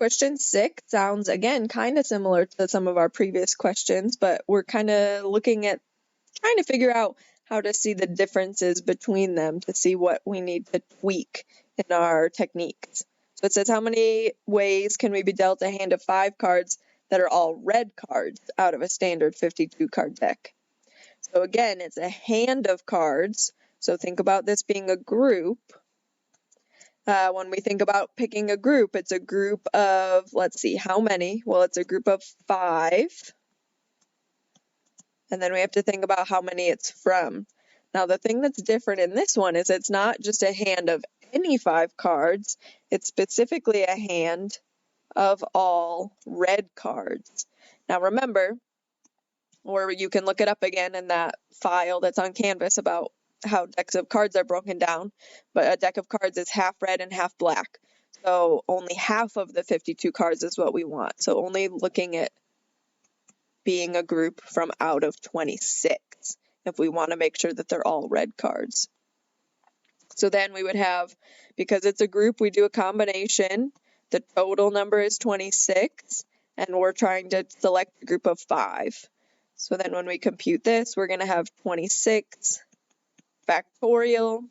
Question 6 sounds, again, kind of similar to some of our previous questions, but we're kind of looking at trying to figure out how to see the differences between them to see what we need to tweak in our techniques. So it says, how many ways can we be dealt a hand of 5 cards that are all red cards out of a standard 52 card deck? So again, it's a hand of cards. So think about this being a group. When we think about picking a group, it's a group of, let's see, how many? Well, it's a group of 5. And then we have to think about how many it's from. Now, the thing that's different in this one is it's not just a hand of any 5 cards. It's specifically a hand of all red cards. Now, remember, or you can look it up again in that file that's on Canvas about how decks of cards are broken down, but a deck of cards is half red and half black. So only half of the 52 cards is what we want. So only looking at being a group from out of 26 if we want to make sure that they're all red cards. So then we would have, because it's a group, we do a combination. The total number is 26, and we're trying to select a group of 5. So then when we compute this, we're going to have 26 factorial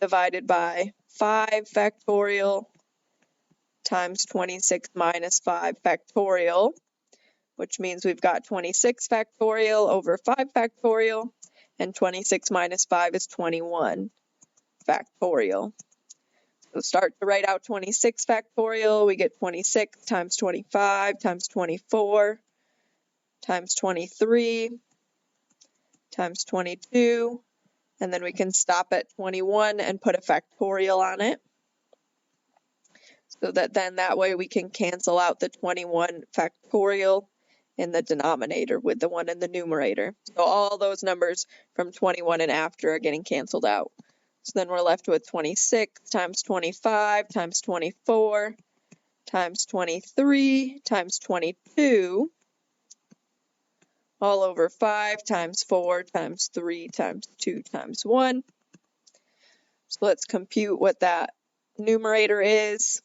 divided by 5 factorial times 26 minus 5 factorial, which means we've got 26 factorial over 5 factorial, and 26 minus 5 is 21 factorial. So start to write out 26 factorial, we get 26 times 25 times 24 times 23 times 22, and then we can stop at 21 and put a factorial on it. So that then that way we can cancel out the 21 factorial in the denominator with the one in the numerator. So all those numbers from 21 and after are getting canceled out. So then we're left with 26 times 25 times 24 times 23 times 22 all over 5 times 4 times 3 times 2 times 1. So let's compute what that numerator is.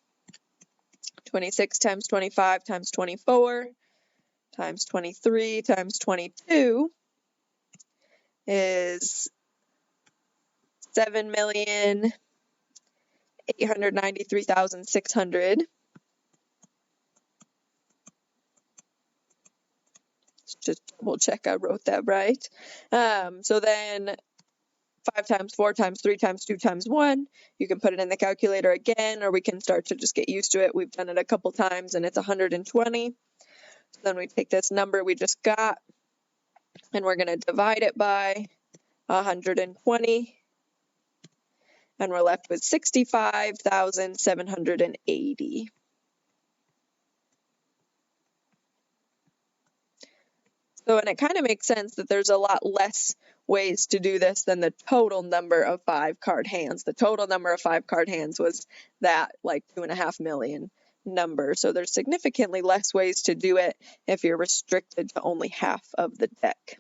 26 times 25 times 24 times 23 times 22 is 7,893,600. Just double check I wrote that right. So then 5 times 4 times 3 times 2 times 1, you can put it in the calculator again, or we can start to just get used to it. We've done it a couple times and it's 120. So then we take this number we just got and we're going to divide it by 120, and we're left with 65,780. So, and it kind of makes sense that there's a lot less ways to do this than the total number of 5 card hands. The total number of 5 card hands was that like 2.5 million number. So there's significantly less ways to do it if you're restricted to only half of the deck.